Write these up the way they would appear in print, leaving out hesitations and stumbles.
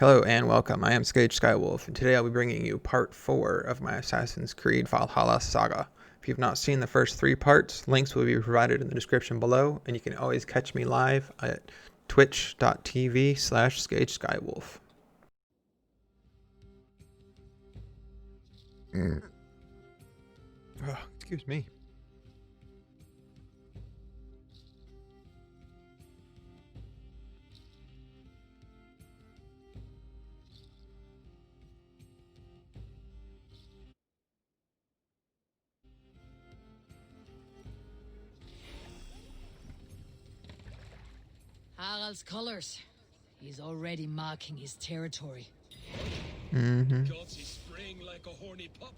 Hello and welcome. I am Skage Skywolf, and today I'll be bringing you part 4 of my Assassin's Creed Valhalla saga. If you've not seen the first 3 parts, links will be provided in the description below, and you can always catch me live at twitch.tv/SkageSkywolf. Oh, excuse me. Harald's colors. He's already marking his territory. Gods, he's spraying like a horny pup.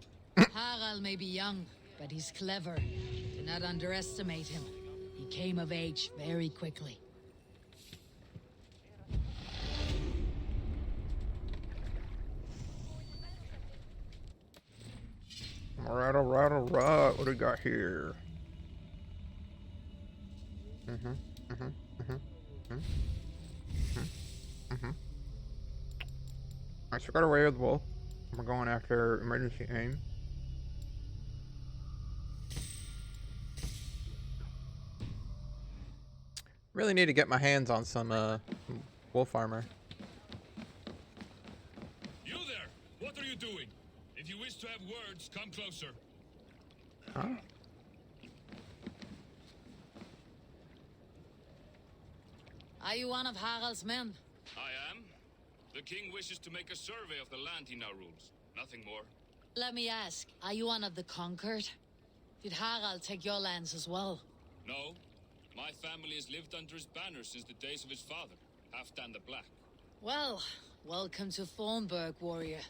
Harald may be young, but he's clever. Do not underestimate him. He came of age very quickly. Alright. What do we got here? I still got away with the wolf. We're going after emergency aim. Really need to get my hands on some wolf armor. You there! What are you doing? If you wish to have words, come closer. Huh? Are you one of Harald's men? I am. The king wishes to make a survey of the land he now rules. Nothing more. Let me ask, are you one of the conquered? Did Harald take your lands as well? No. My family has lived under his banner since the days of his father, Halfdan the Black. Well, welcome to Thornburg, warrior.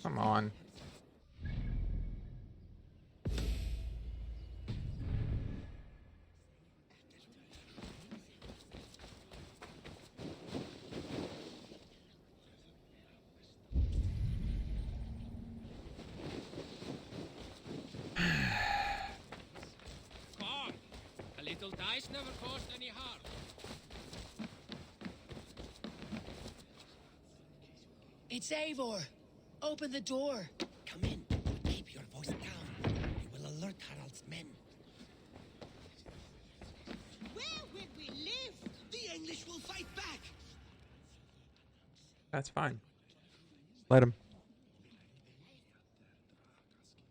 Come on. Come on. A little dice never caused any harm. It's Eivor. Open the door. Come in. Keep your voice down. We will alert Harald's men. Where will we live? The English will fight back. That's fine. Let him.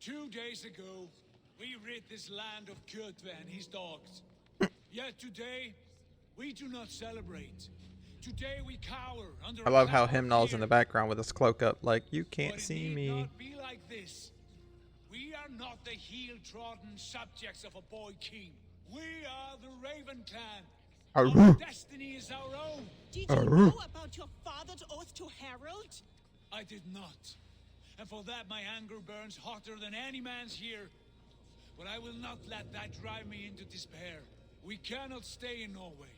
2 days ago, we rid this land of Kjotve and his dogs. Yet today, we do not celebrate. Today we cower under I love a how cloud of Hymnal's in fear. the background with his cloak up, like, you But can't it see need me. not be like this. We are not the heel-trodden subjects of a boy king. We are the Raven clan. Arrgh. Our destiny is our own. Did you know about your father's oath to Harold? I did not. And for that my anger burns hotter than any man's here. But I will not let that drive me into despair. We cannot stay in Norway.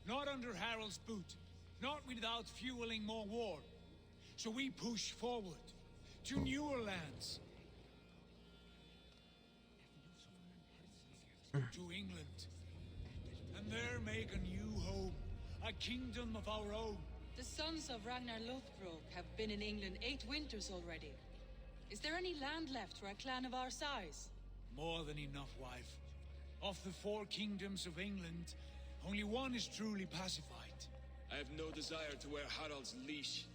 Not under Harald's boot. Not without fueling more war. So we push forward to newer lands. To England. And there make a new home. A kingdom of our own. The sons of Ragnar Lothbrok have been in England 8 winters already. Is there any land left for a clan of our size? More than enough, wife. Of the 4 kingdoms of England, only one is truly pacified. I have no desire to wear Harald's leash.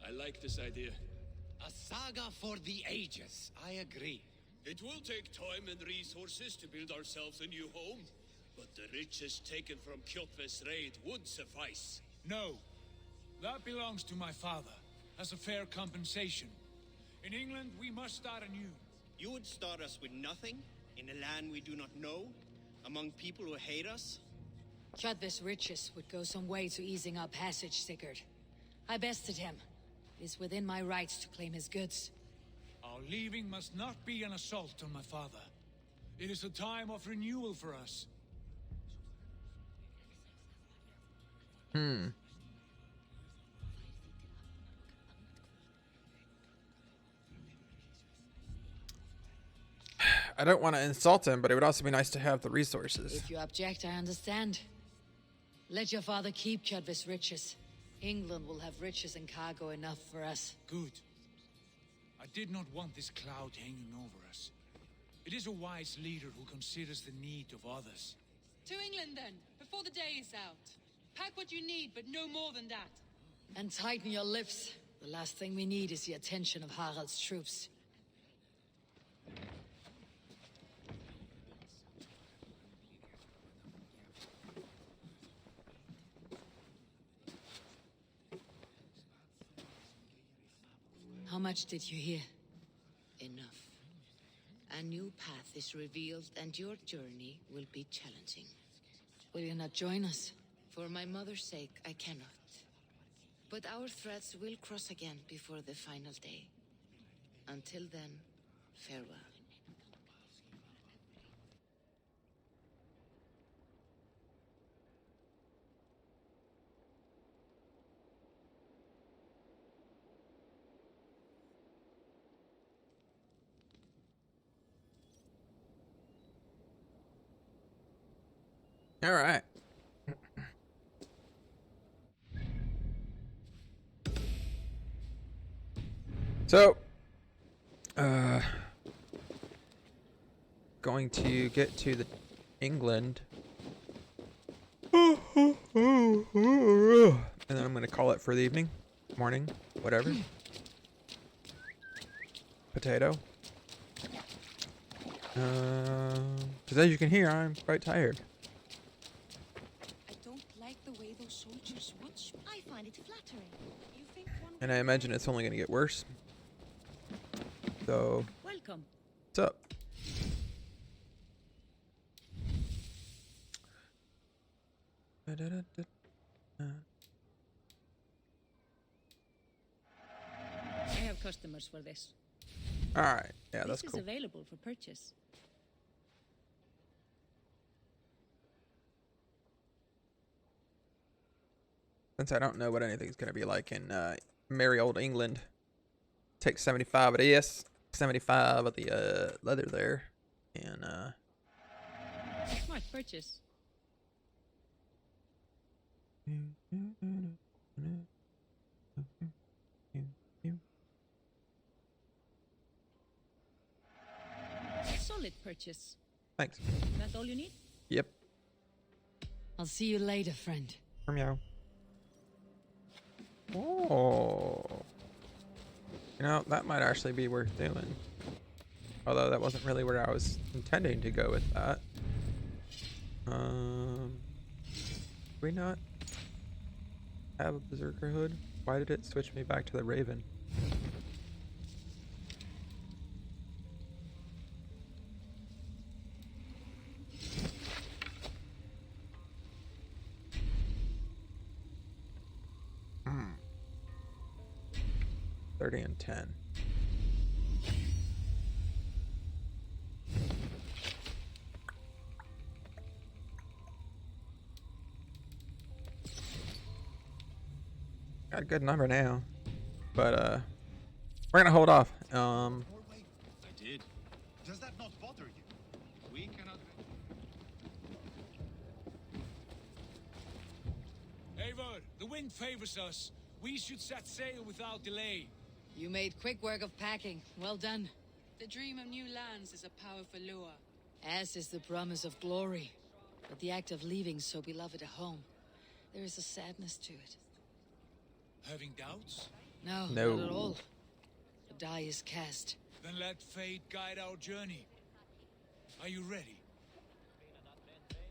I like this idea. A saga for the ages. I agree. It will take time and resources to build ourselves a new home. But the riches taken from Kjotve's raid would suffice. No. That belongs to my father, as a fair compensation. In England, we must start anew. You would start us with nothing, in a land we do not know, among people who hate us? Kjotve's riches would go some way to easing our passage, Sigurd. I bested him. It is within my rights to claim his goods. Our leaving must not be an assault on my father. It is a time of renewal for us. I don't want to insult him, but it would also be nice to have the resources. If you object, I understand. Let your father keep Kjotve's riches. England will have riches and cargo enough for us. Good. I did not want this cloud hanging over us. It is a wise leader who considers the need of others. To England, then, before the day is out. Pack what you need, but no more than that. And tighten your lips. The last thing we need is the attention of Harald's troops. How much did you hear? Enough. A new path is revealed, and your journey will be challenging. Will you not join us? For my mother's sake, I cannot. But our threads will cross again before the final day. Until then, farewell. All right. So, going to get to the England, and then I'm gonna call it for the evening, morning, whatever. Potato. Because as you can hear, I'm quite tired. I don't like the way those soldiers watch me. I find it flattering. You think one And I imagine it's only gonna get worse. So, Welcome. what's up? I have customers for this. All right, yeah, that's This cool. is available for purchase. Since I don't know what anything's gonna be like in merry old England, take 75 of this, 75 of the leather there, and Smart purchase. Solid purchase. thanks. That's all you need? Yep. I'll see you later, friend. Meow. Oh. You know, that might actually be worth doing. Although that wasn't really where I was intending to go with that. Did we not have a berserker hood? Why did it switch me back to the Raven? Hmm. 30 and 10. Got a good number now, but we're gonna hold off. I did. Does that not bother you? We cannot. Eivor, the wind favors us. We should set sail without delay. You made quick work of packing. Well done. The dream of new lands is a powerful lure. As is the promise of glory. But the act of leaving so beloved a home, there is a sadness to it. Having doubts? No, No. not at all. The die is cast. Then let fate guide our journey. Are you ready?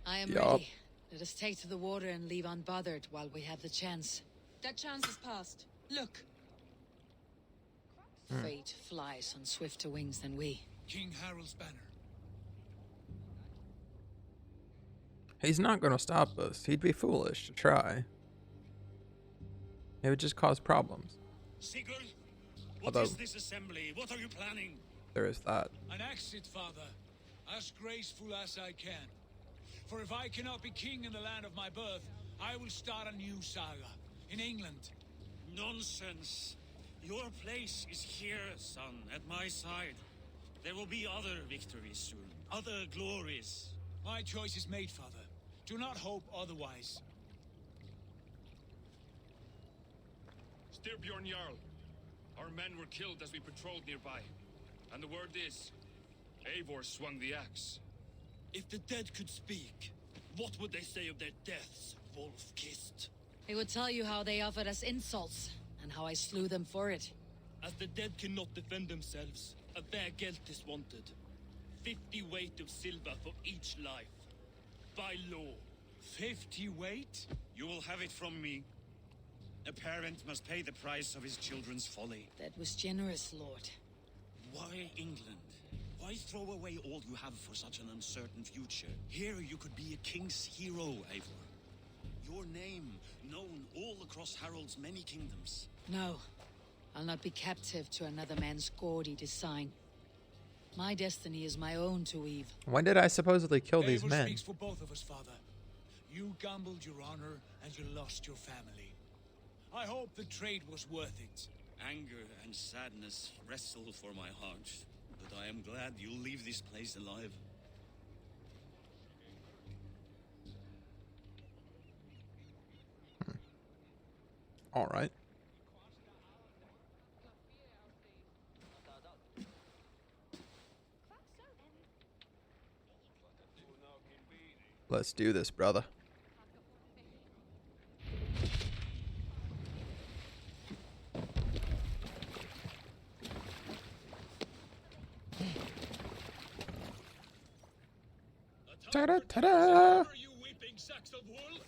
I am Yup. ready. Let us take to the water and leave unbothered while we have the chance. That chance is past. Look. Fate flies on swifter wings than we. King Harald's banner. He's not gonna stop us. He'd be foolish to try. It would just cause problems. Sigurd, Although- what is this assembly? What are you planning? There is that. An exit, father. As graceful as I can. For if I cannot be king in the land of my birth, I will start a new saga. In England. Nonsense. Your place is here, son, at my side. There will be other victories soon. Other glories. My choice is made, Father. Do not hope otherwise. Styrbjorn Jarl. Our men were killed as we patrolled nearby. And the word is, Eivor swung the axe. If the dead could speak, what would they say of their deaths, wolf-kissed? They would tell you how they offered us insults, and how I slew them for it. As the dead cannot defend themselves, a fair gelt is wanted. 50 weight of silver for each life. By law. 50 weight? You will have it from me. A parent must pay the price of his children's folly. That was generous, Lord. Why England? Why throw away all you have for such an uncertain future? Here you could be a king's hero, Eivor. Your name known all across Harald's many kingdoms. No. I'll not be captive to another man's gaudy design. My destiny is my own to weave. When did I supposedly kill these Eivor men? speaks for both of us, Father. You gambled your honor, and you lost your family. I hope the trade was worth it. Anger and sadness wrestle for my heart, but I am glad you'll leave this place alive. All right. Let's do this, brother. Ta-da, ta-da! You weeping sacks of wool?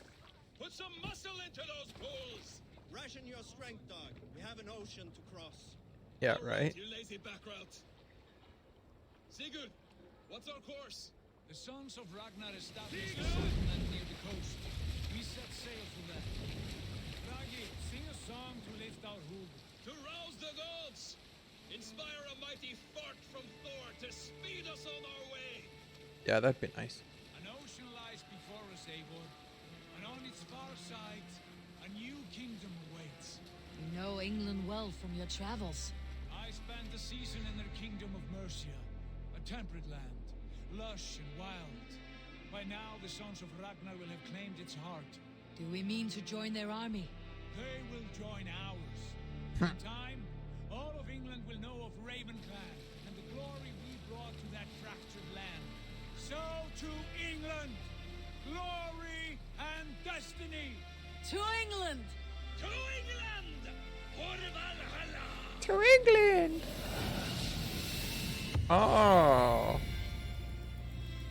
Put some muscle into those bulls! Ration your strength, dog. We have an ocean to cross. Yeah, right. You lazy backrout. Sigurd, what's our course? The sons of Ragnar established a settlement near the coast. We set sail for that. Ragi, sing a song to lift our hood. To rouse the gods! Inspire a mighty fart from Thor to speed us on our way! Yeah, that'd be nice. An ocean lies before us, Eivor, and on its far side, a new kingdom awaits. You know England well from your travels. I spent a season in their kingdom of Mercia, a temperate land, lush and wild. By now, the sons of Ragnar will have claimed its heart. Do we mean to join their army? They will join ours. In time, all of England will know of Ravenclan and the glory we brought to that fractured land. So to England, glory and destiny. To England! To England! For Valhalla! To England! Oh.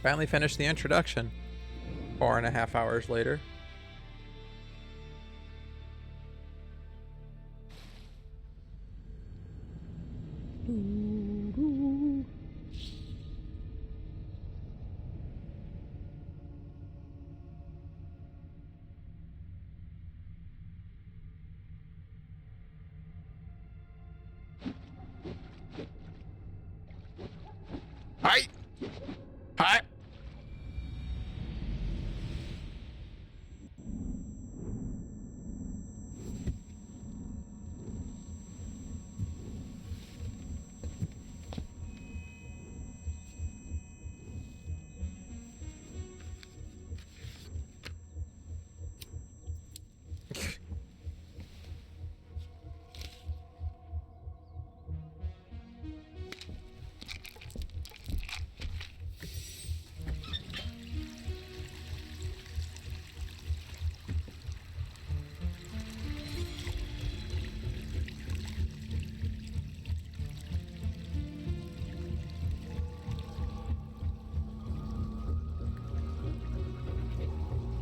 Finally finished the introduction. 4.5 hours later. Hi! Hi!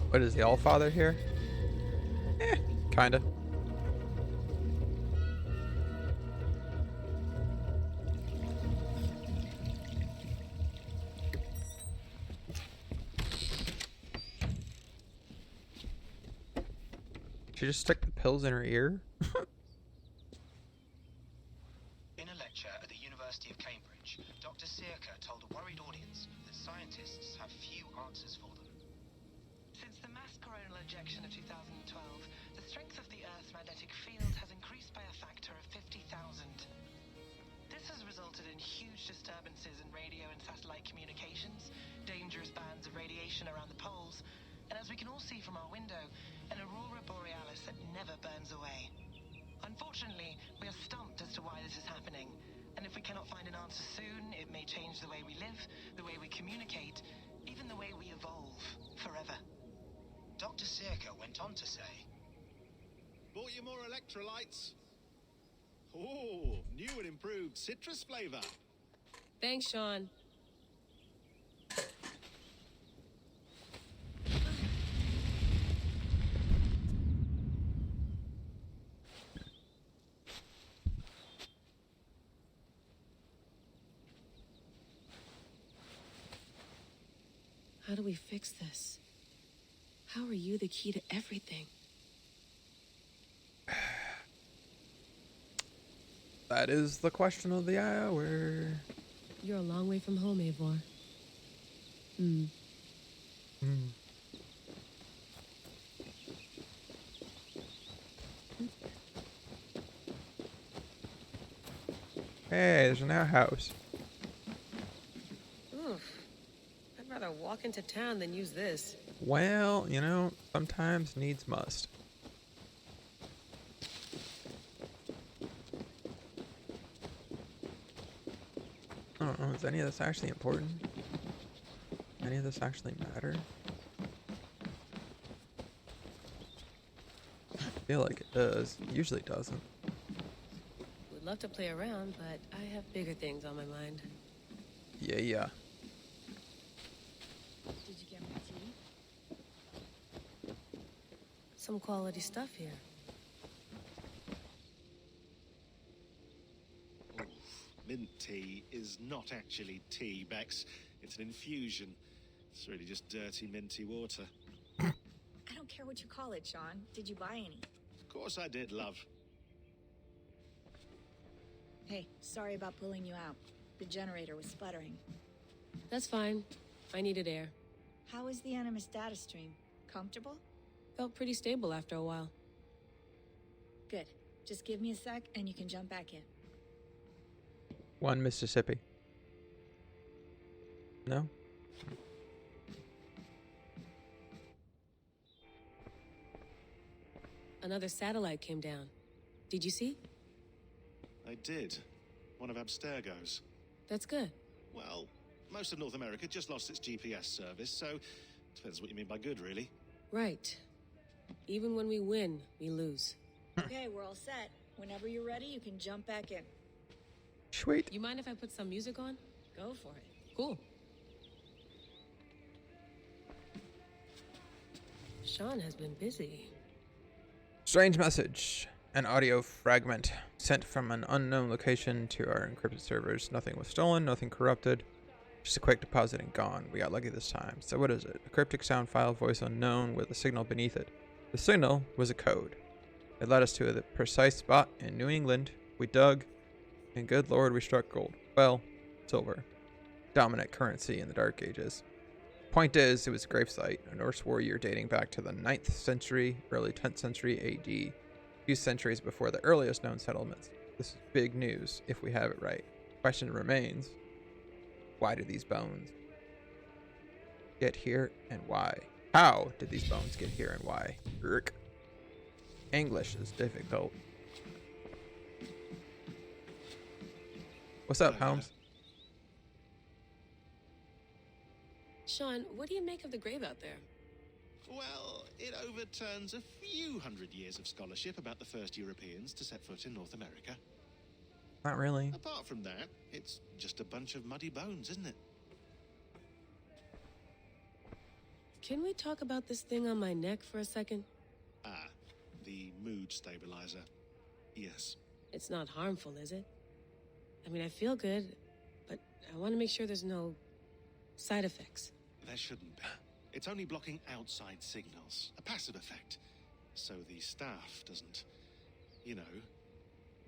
What is the Allfather here? Kinda. She just stuck the pills in her ear? In a lecture at the University of Cambridge, Dr. Saga told a worried audience that scientists have few answers for them. Since the mass coronal ejection of 2012, the strength of the Earth's magnetic field has increased by a factor of 50,000. This has resulted resulted in huge disturbances in radio and satellite communications, dangerous bands of radiation around the poles, and as we can all see from our window, an aurora borealis that never burns away. Unfortunately, we are stumped as to why this is happening, and if we cannot find an answer soon, it may change the way we live, the way we communicate, even the way we evolve forever. Dr. Circa went on to say, "Bought you more electrolytes? Oh, new and improved citrus flavor." Thanks, Sean. How do we fix this? How are you the key to everything? That is the question of the hour. You're a long way from home, Eivor. Hey, there's an outhouse. Oof. I'd rather walk into town than use this. Well, you know, sometimes needs must. I don't know, is any of this actually important? Any of this actually matter? I feel like it does. It usually doesn't. Would love to play around, but I have bigger things on my mind. Yeah. Did you get my tea? Some quality stuff here. Mint tea is not actually tea, Bex. It's an infusion. It's really just dirty, minty water. I don't care what you call it, Sean. Did you buy any? Of course I did, love. Hey, sorry about pulling you out. The generator was sputtering. That's fine. I needed air. How is the Animus data stream? Comfortable? Felt pretty stable after a while. Good. Just give me a sec and you can jump back in. One Mississippi. No? Another satellite came down. Did you see? I did. One of Abstergo's. That's good. Well, most of North America just lost its GPS service, so depends what you mean by good, really. Right. Even when we win, we lose. Okay, we're all set. Whenever you're ready, you can jump back in. Sweet. You mind if I put some music on? Go for it. Cool. Sean has been busy. Strange message. An audio fragment sent from an unknown location to our encrypted servers. Nothing was stolen, nothing corrupted. Just a quick deposit and gone. We got lucky this time. So what is it? A cryptic sound file, voice unknown, with a signal beneath it. The signal was a code. It led us to the precise spot in New England. We dug, and good lord, we struck gold. Well, silver. Dominant currency in the Dark Ages. Point is, it was a gravesite, a Norse warrior dating back to the 9th century, early 10th century AD, a few centuries before the earliest known settlements. This is big news, if we have it right. Question remains, why did these bones get here, and why? How did these bones get here, and why? Urk. English is difficult. What's up, Holmes? Sean, what do you make of the grave out there? Well, it overturns a few hundred years of scholarship about the first Europeans to set foot in North America. Not really. Apart from that, it's just a bunch of muddy bones, isn't it? Can we talk about this thing on my neck for a second? Ah, the mood stabilizer. Yes. It's not harmful, is it? I mean, I feel good, but I want to make sure there's no side effects. There shouldn't be. It's only blocking outside signals, a passive effect, so the staff doesn't, you know,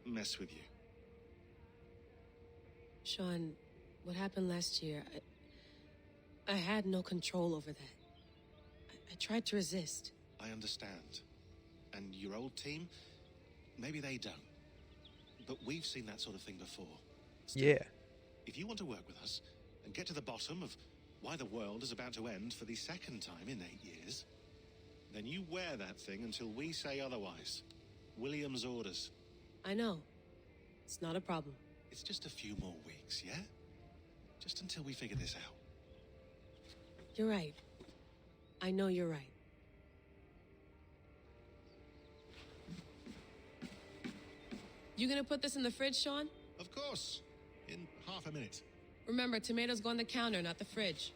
mess with you. Sean, what happened last year, I had no control over that. I tried to resist. I understand. And your old team, maybe they don't. But we've seen that sort of thing before. Yeah. If you want to work with us and get to the bottom of why the world is about to end for the second time in 8 years, then you wear that thing until we say otherwise. William's orders. I know. It's not a problem. It's just a few more weeks, yeah? Just until we figure this out. You're right. I know you're right. You gonna put this in the fridge, Sean? Of course. In half a minute. Remember, tomatoes go on the counter, not the fridge.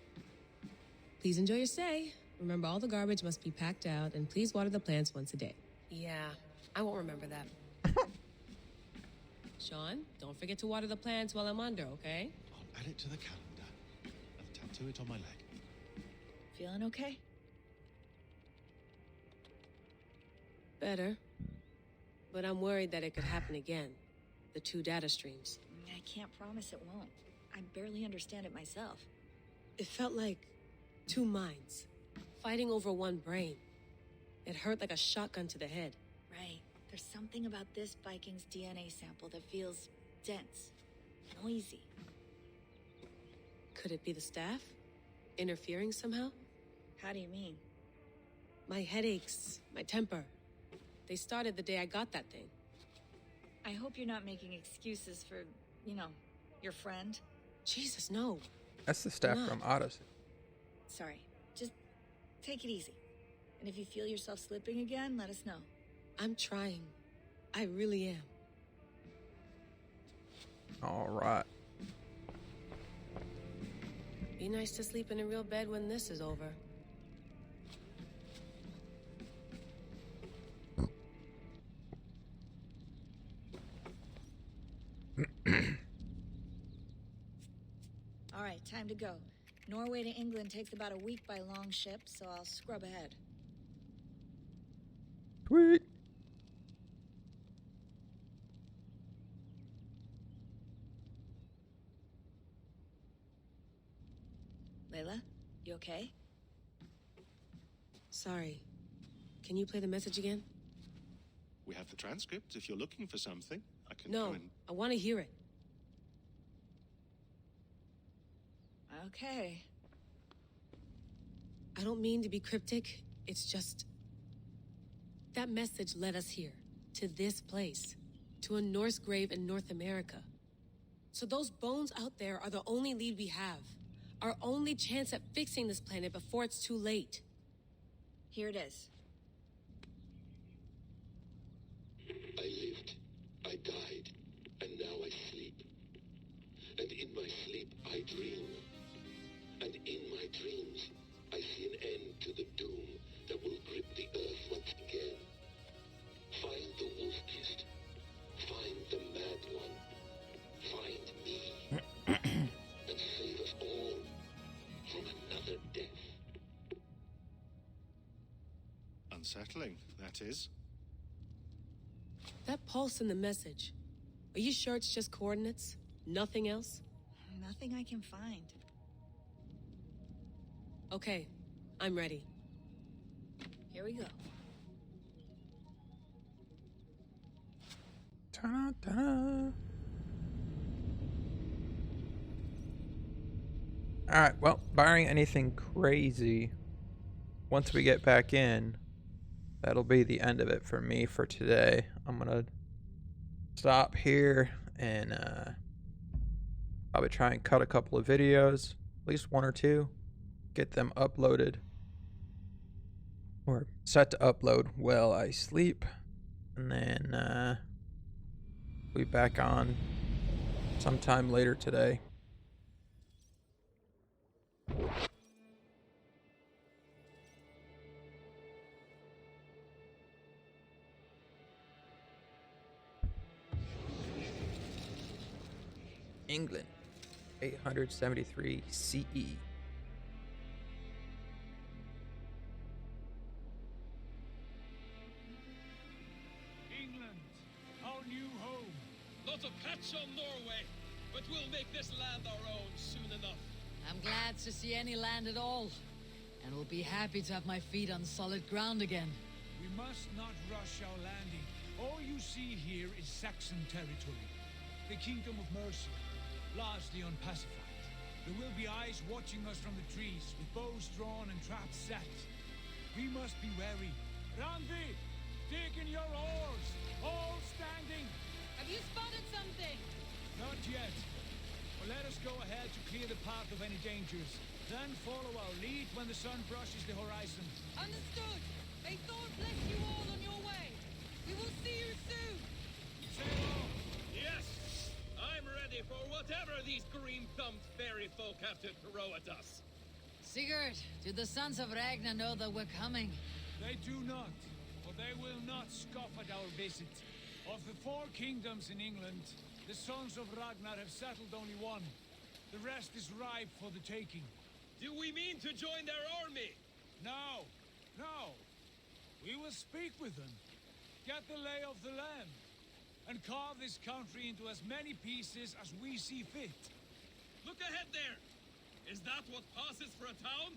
Please enjoy your stay. Remember, all the garbage must be packed out, and please water the plants once a day. Yeah, I won't remember that. Sean, don't forget to water the plants while I'm under, okay? I'll add it to the calendar and tattoo it on my leg. Feeling okay? Better. But I'm worried that it could happen again. The 2 data streams. I can't promise it won't. I barely understand it myself. It felt like 2 minds, fighting over 1 brain. It hurt like a shotgun to the head. Right. There's something about this Viking's DNA sample that feels dense, noisy. Could it be the staff? Interfering somehow? How do you mean? My headaches, my temper. They started the day I got that thing. I hope you're not making excuses for, you know, your friend. Jesus, no. That's the staff from Odyssey. Sorry. Just take it easy. And if you feel yourself slipping again, let us know. I'm trying. I really am. All right. Be nice to sleep in a real bed when this is over. All right, time to go. Norway to England takes about a week by long ship, so I'll scrub ahead. Sweet. Layla, you okay? Sorry. Can you play the message again? We have the transcript. If you're looking for something, I can No, go and... I want to hear it. Okay. I don't mean to be cryptic. It's just... That message led us here. To this place. To a Norse grave in North America. So those bones out there are the only lead we have. Our only chance at fixing this planet before it's too late. Here it is. I lived, I died, and now I sleep. And in my sleep I dream. And in my dreams I see an end to the doom that will grip the earth once again. Find the wolf-kissed. Find the mad one. Find me. And save us all from another death. Unsettling, that is. That pulse in the message. Are you sure it's just coordinates? Nothing else? Nothing I can find. Okay, I'm ready. Here we go. Ta-da. Alright, well, barring anything crazy, once we get back in, that'll be the end of it for me for today. I'm gonna stop here and probably try and cut a couple of videos, at least 1 or 2, get them uploaded or set to upload while I sleep, and then be back on sometime later today. England, 873 CE. England, our new home. Not a patch on Norway, but we'll make this land our own soon enough. I'm glad to see any land at all, and will be happy to have my feet on solid ground again. We must not rush our landing. All you see here is Saxon territory. The Kingdom of Mercia. largely unpacified. There will be eyes watching us from the trees, with bows drawn and traps set. We must be wary. Randvi, dig in your oars, all standing. Have you spotted something? Not yet. But let us go ahead to clear the path of any dangers. Then follow our lead when the sun brushes the horizon. Understood. May Thor bless you all on your way. We will see you soon. Yes! I'm ready for whatever these green-thumbed fairy folk have to throw at us. Sigurd, do the sons of Ragnar know that we're coming? They do not, for they will not scoff at our visit. Of the 4 kingdoms in England, the sons of Ragnar have settled only one. The rest is ripe for the taking. Do we mean to join their army? No, no. We will speak with them, get the lay of the land, and carve this country into as many pieces as we see fit. Look ahead there! Is that what passes for a town?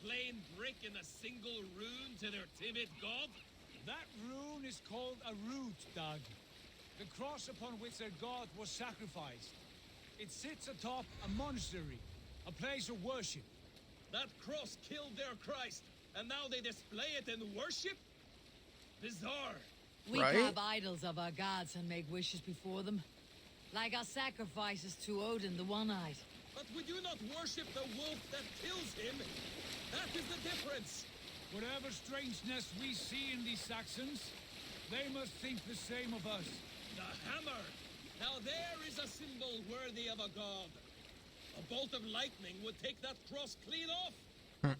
Plain brick in a single rune to their timid god? That rune is called a root, Doug. The cross upon which their god was sacrificed. It sits atop a monastery, a place of worship. That cross killed their Christ, and now they display it in worship? Bizarre. We carve idols of our gods and make wishes before them. Like our sacrifices to Odin, the One-Eyed. But we do not worship the wolf that kills him. That is the difference. Whatever strangeness we see in these Saxons, they must think the same of us. The hammer! Now there is a symbol worthy of a god. A bolt of lightning would take that cross clean off.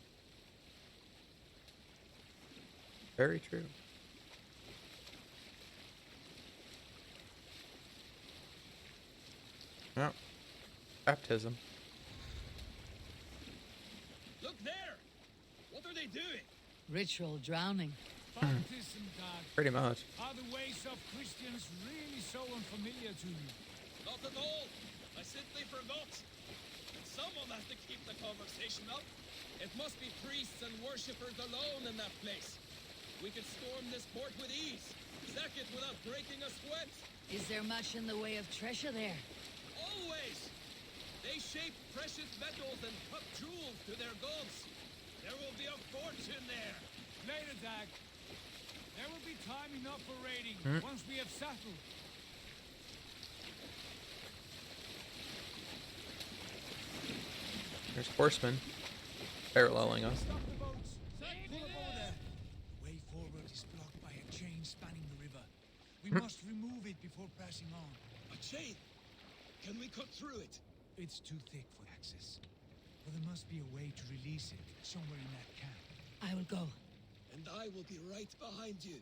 Very true. Oh. Baptism. Look there! What are they doing? Ritual drowning. Baptism, Doug. Pretty much. Are the ways of Christians really so unfamiliar to you? Not at all. I simply forgot. And someone has to keep the conversation up. It must be priests and worshippers alone in that place. We could storm this port with ease. Sack it without breaking a sweat. Is there much in the way of treasure there? Always! They shape precious metals and cut jewels to their gods. There will be a fortune there. Later, Dag. There will be time enough for raiding once we have settled. There's horsemen paralleling us. Stop the boats. Pull up over there. Way forward is blocked by a chain spanning the river. We must remove it before pressing on. A chain? Can we cut through it? It's too thick for access. But there must be a way to release it somewhere in that camp. I will go. And I will be right behind you.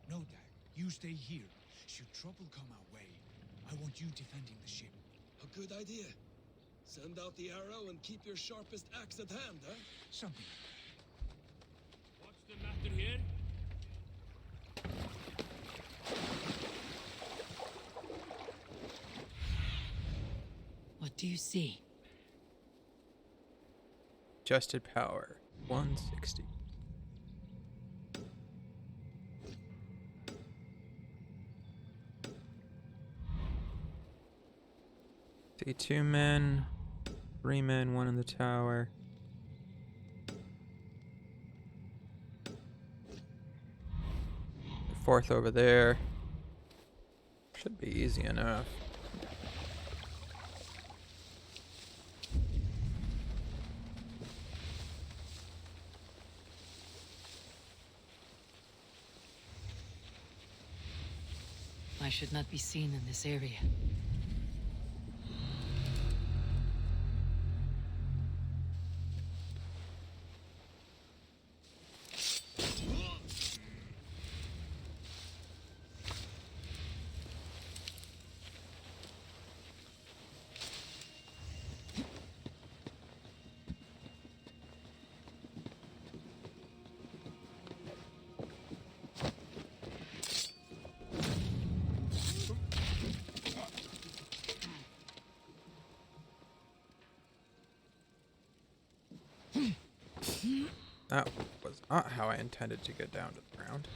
No, Dag. You stay here. Should trouble come our way, I want you defending the ship. A good idea. Send out the arrow and keep your sharpest axe at hand, huh? Something. What's the matter here? What do you see? Adjusted power. 160. See 2 men, 3 men, 1 in the tower. The 4th over there. Should be easy enough. I should not be seen in this area. That was not how I intended to get down to the ground.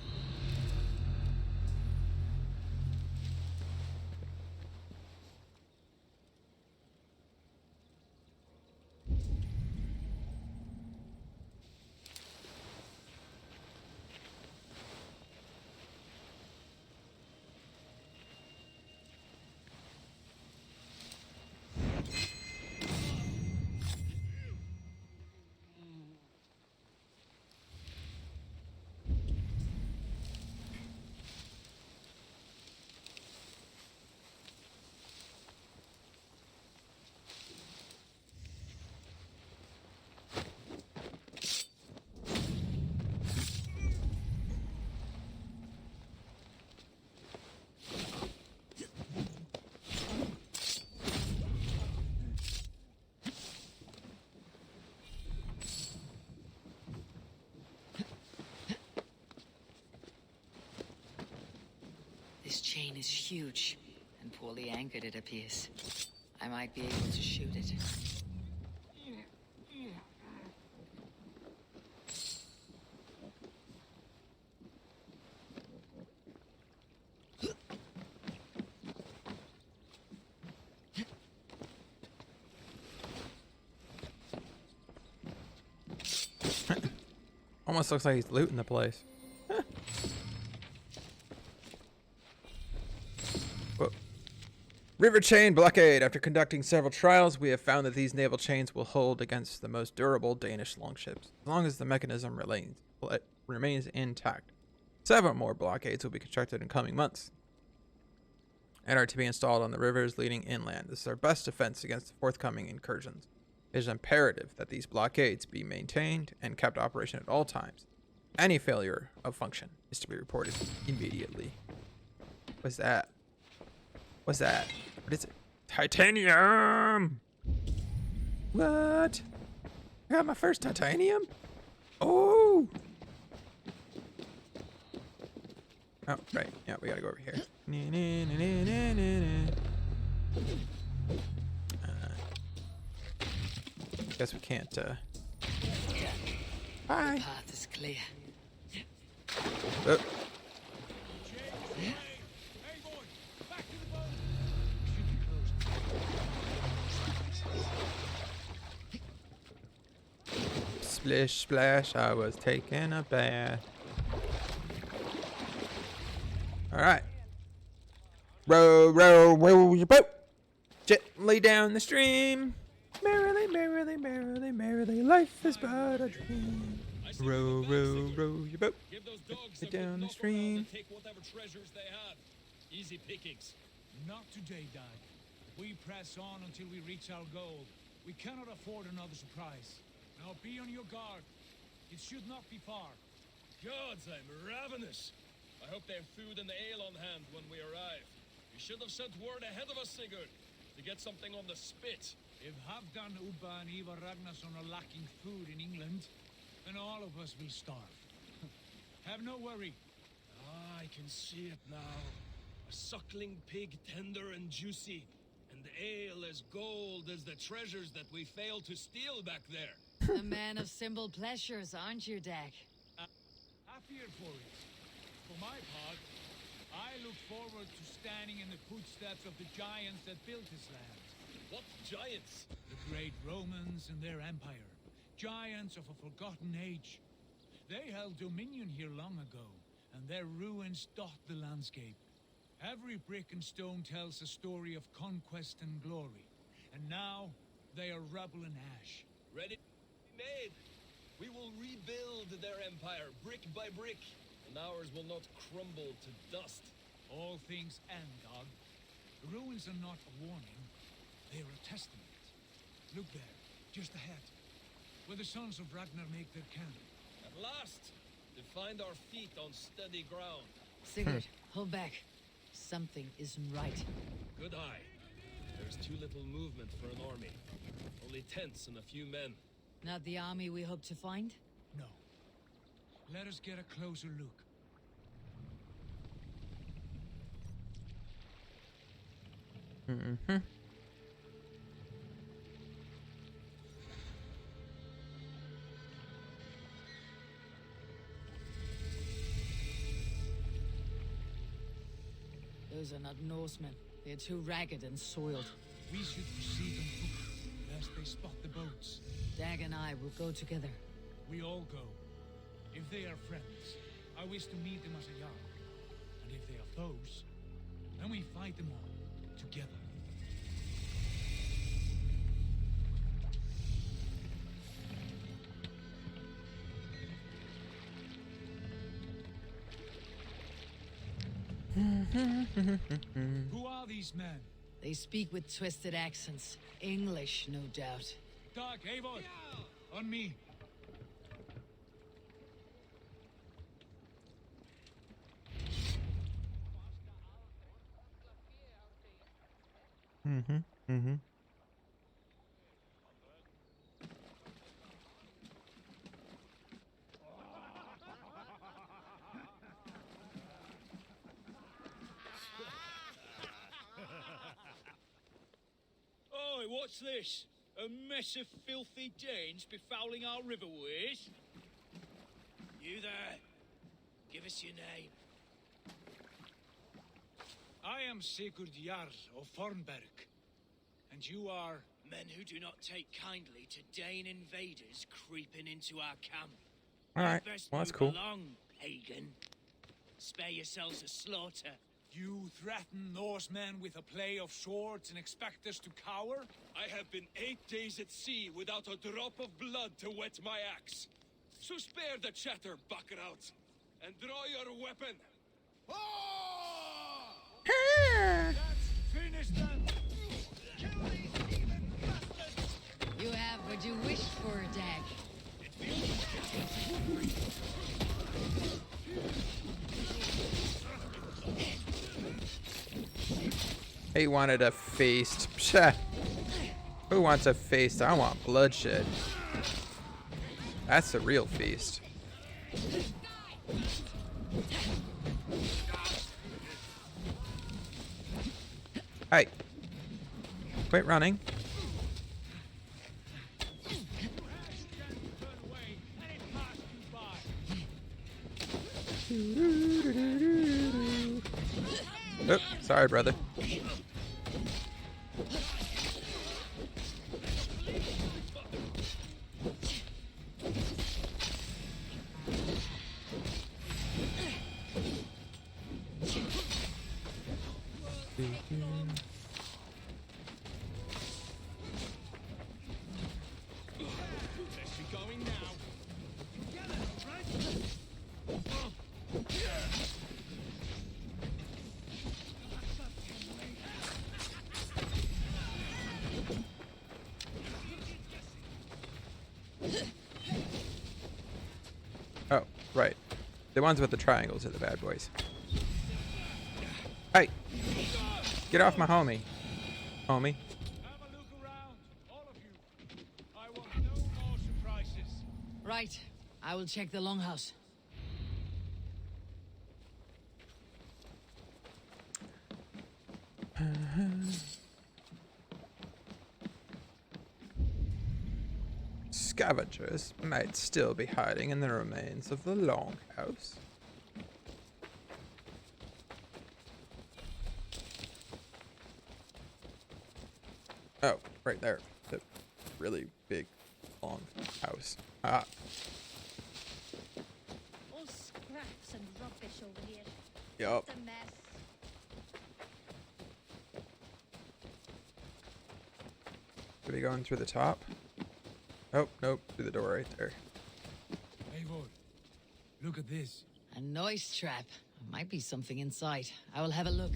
This chain is huge and poorly anchored, it appears. I might be able to shoot it. Almost looks like he's looting the place. Whoa. River chain blockade. After conducting several trials, we have found that these naval chains will hold against the most durable Danish longships, as long as the mechanism remains intact. 7 more blockades will be constructed in coming months and are to be installed on the rivers leading inland. This is our best defense against the forthcoming incursions. It is imperative that these blockades be maintained and kept in operation at all times. Any failure of function is to be reported immediately. What's that? What's that? What is it? Titanium! What? I got my first titanium? Oh! Oh, right. Yeah, we gotta go over here. Guess we can't, Bye. The path is clear. Oh. Splish splash, I was taking a bath. Alright. Row, row, row your boat. Gently down the stream. Merrily, merrily, merrily, merrily, life is but a dream. Row, row, row your boat. Gently down the stream. Take whatever treasures they have. Easy pickings. Not today, Dad. We press on until we reach our goal. We cannot afford another surprise. Now be on your guard. It should not be far. Gods, I'm ravenous. I hope they have food and ale on hand when we arrive. You should have sent word ahead of us, Sigurd, to get something on the spit. If Halfdan, Ubba, and Ivar Ragnarsson are lacking food in England, then all of us will starve. Have no worry. Ah, I can see it now. A suckling pig, tender and juicy, and ale as gold as the treasures that we failed to steal back there. A man of simple pleasures, aren't you, Dag? Happier for it. For my part, I look forward to standing in the footsteps of the giants that built this land. What giants? The great Romans and their empire. Giants of a forgotten age. They held dominion here long ago, and their ruins dot the landscape. Every brick and stone tells a story of conquest and glory. And now, they are rubble and ash. Ready? Made. We will rebuild their empire, brick by brick, and ours will not crumble to dust. All things end, Dog. The ruins are not a warning. They are a testament. Look there, just ahead, where the sons of Ragnar make their camp. At last, to find our feet on steady ground. Sigurd, hold back. Something isn't right. Good eye. There's too little movement for an army. Only tents and a few men. Not the army we hope to find? No. Let us get a closer look. Mm-hmm. Those are not Norsemen. They're too ragged and soiled. We should proceed on foot, lest they spot the boats. Dag and I will go together. We all go. If they are friends, I wish to meet them as a yard. And if they are foes, then we fight them all, together. Who are these men? They speak with twisted accents. English, no doubt. Dag, Eivor! On me! Mm-hmm. Mm-hmm. Oi, what's this? A mess of filthy Danes befouling our riverways? You there. Give us your name. I am Sigurd Jarl of Fornberg. And you are... Men who do not take kindly to Dane invaders creeping into our camp. Alright, well that's cool. Along, pagan. Spare yourselves a slaughter. You threaten Norsemen with a play of swords and expect us to cower? I have been 8 days at sea without a drop of blood to wet my axe. So spare the chatter, buckrouts, and draw your weapon. That's finished then. You have what you wished for, Dag. He wanted a feast. Psha. Who wants a feast? I want bloodshed. That's the real feast. Hey. Quit running. Oh, sorry, brother. Oh, right. The ones with the triangles are the bad boys. Hey! Get off my homie. Homie. Have a look around, all of you. I want no more surprises. Right. I will check the longhouse. Scavengers might still be hiding in the remains of the longhouse. Oh, right there. The really big, long house. Ah. All scraps and rubbish over here. Yup. It's a mess. Are we going through the top? Oh, nope. Through the door right there. Eivor, look at this. A noise trap. Might be something inside. I will have a look.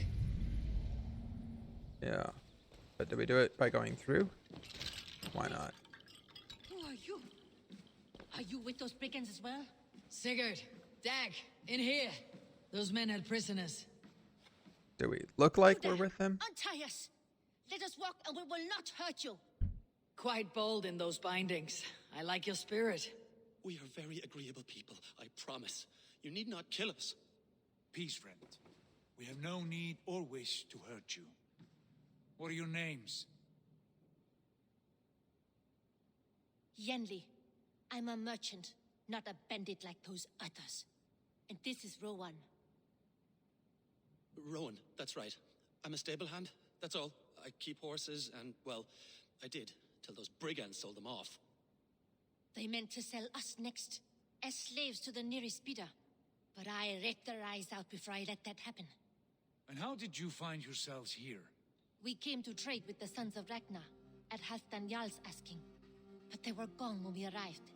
Yeah. But do we do it by going through? Why not? Who are you? Are you with those brigands as well? Sigurd, Dag, in here. Those men had prisoners. Do we look like we're with them? Untie us. Let us walk and we will not hurt you. Quite bold in those bindings. I like your spirit. We are very agreeable people, I promise. You need not kill us. Peace, friend. We have no need or wish to hurt you. What are your names? Yenli. I'm a merchant, not a bandit like those others. And this is Rowan. Rowan, that's right. I'm a stable hand, that's all. I keep horses and, well, I did, till those brigands sold them off. They meant to sell us next, as slaves to the nearest bidder. But I raked their eyes out before I let that happen. And how did you find yourselves here? We came to trade with the Sons of Ragnar, at Halfdan Jarl's asking. But they were gone when we arrived.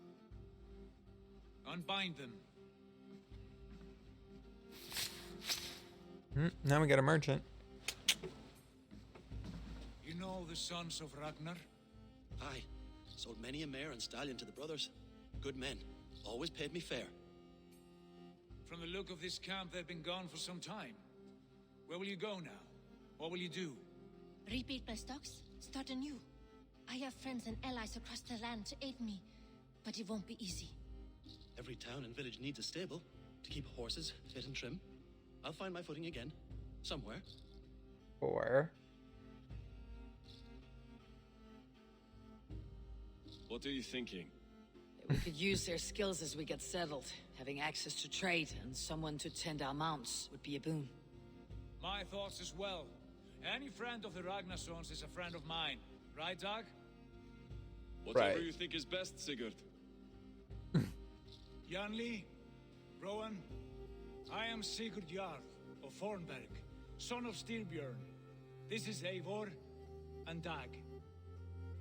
Unbind them. Now we got a merchant. You know the Sons of Ragnar? Aye. Sold many a mare and stallion to the brothers. Good men. Always paid me fair. From the look of this camp, they've been gone for some time. Where will you go now? What will you do? Rebuild my stocks, start anew. I have friends and allies across the land to aid me, but it won't be easy. Every town and village needs a stable to keep horses fit and trim. I'll find my footing again, somewhere. Or What are you thinking? We could use their skills as we get settled. Having access to trade and someone to tend our mounts would be a boon. My thoughts as well. Any friend of the Ragnarsons is a friend of mine. Right, Dag? Whatever you think is best, Sigurd. Janli, Rowan, I am Sigurd Jarl of Thornberg, son of Styrbjörn. This is Eivor and Dag.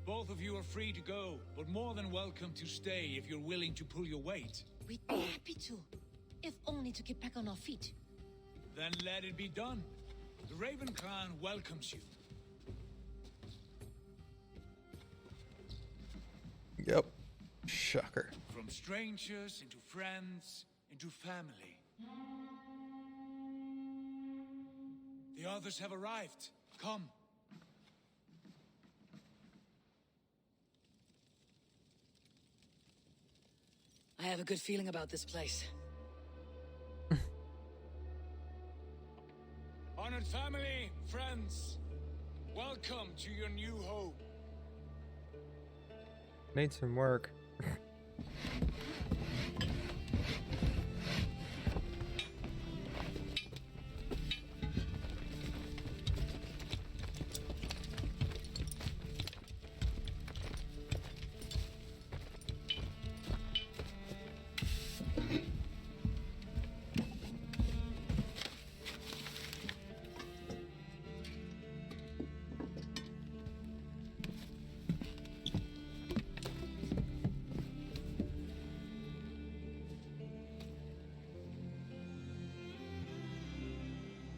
Both of you are free to go, but more than welcome to stay if you're willing to pull your weight. We'd be happy to, if only to get back on our feet. Then let it be done. The Raven clan welcomes you. Yep. Shocker. From strangers into friends into family. The others have arrived. Come. I have a good feeling about this place. Honored family, friends, welcome to your new home. Need some work.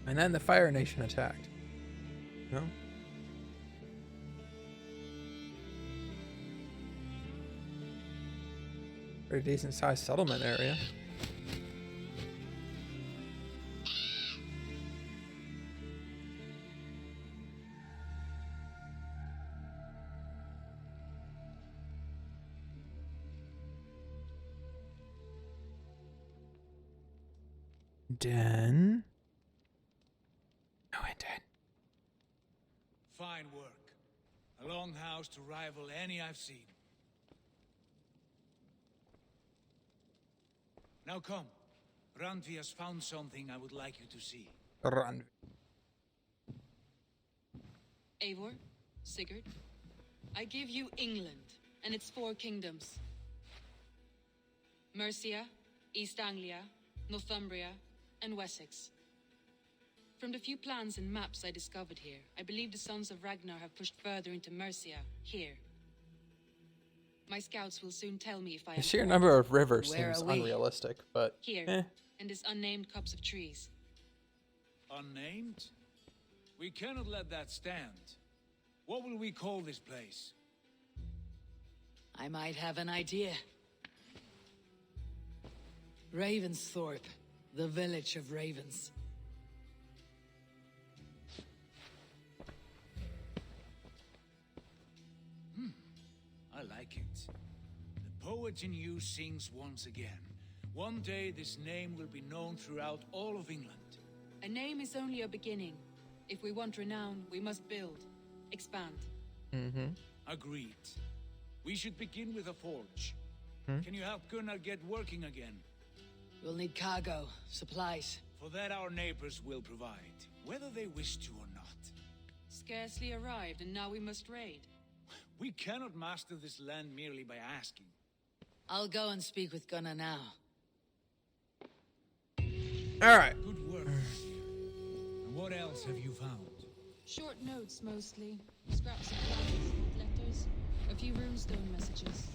And then the Fire Nation attacked. No? Pretty decent sized settlement area. Den. No intent. Fine work. A longhouse to rival any I've seen. Now come. Randvi has found something I would like you to see. Randvi. Eivor, Sigurd, I give you England and its 4 kingdoms. Mercia, East Anglia, Northumbria, and Wessex. From the few plans and maps I discovered here, I believe the Sons of Ragnar have pushed further into Mercia, here. My scouts will soon tell me if I am The sheer correct. number of rivers Where seems are we? unrealistic, but Here, in this unnamed copse of trees. Unnamed? We cannot let that stand. What will we call this place? I might have an idea. Ravensthorpe, the village of ravens. I like it. The poet in you sings once again. One day this name will be known throughout all of England. A name is only a beginning. If we want renown, we must build, expand. Agreed. We should begin with a forge. Can you help Gunnar get working again? We'll need cargo, supplies. For that our neighbors will provide, whether they wish to or not. Scarcely arrived, and now we must raid. We cannot master this land merely by asking. I'll go and speak with Gunnar now. alright. Good work. And what else have you found? Short notes, mostly. Scraps of plans, letters, a few runestone messages.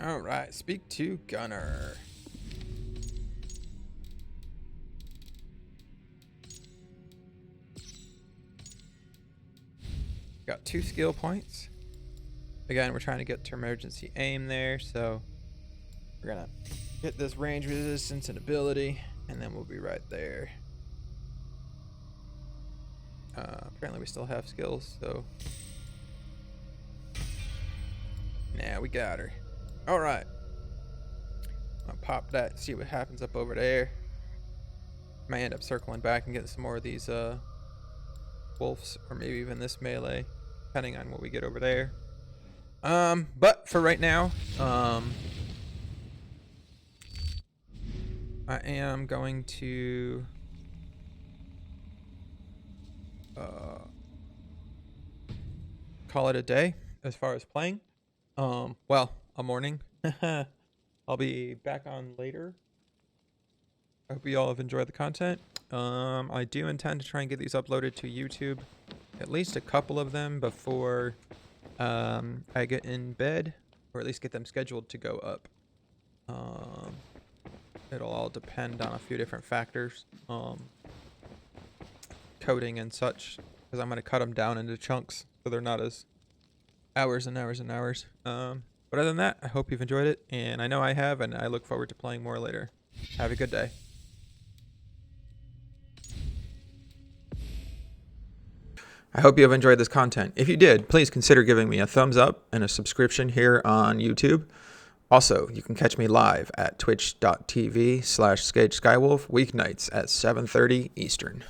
Alright, speak to Gunnar. Got 2 skill points. Again, we're trying to get to emergency aim there, so we're gonna get this range resistance and ability, and then we'll be right there. Apparently we still have skills, so nah, we got her. Alright. I'll pop that, see what happens up over there. Might end up circling back and getting some more of these wolves, or maybe even this melee, depending on what we get over there. But for right now, I am going to call it a day as far as playing. Well, a morning. I'll be back on later. I hope you all have enjoyed the content. I do intend to try and get these uploaded to YouTube, at least a couple of them before I get in bed, or at least get them scheduled to go up. It'll all depend on a few different factors, coding and such, because I'm going to cut them down into chunks so they're not as hours and hours and hours. But other than that, I hope you've enjoyed it, and I know I have, and I look forward to playing more later. Have a good day. I hope you have enjoyed this content. If you did, please consider giving me a thumbs up and a subscription here on YouTube. Also, you can catch me live at twitch.tv/ScageSkywolf weeknights at 7:30 Eastern.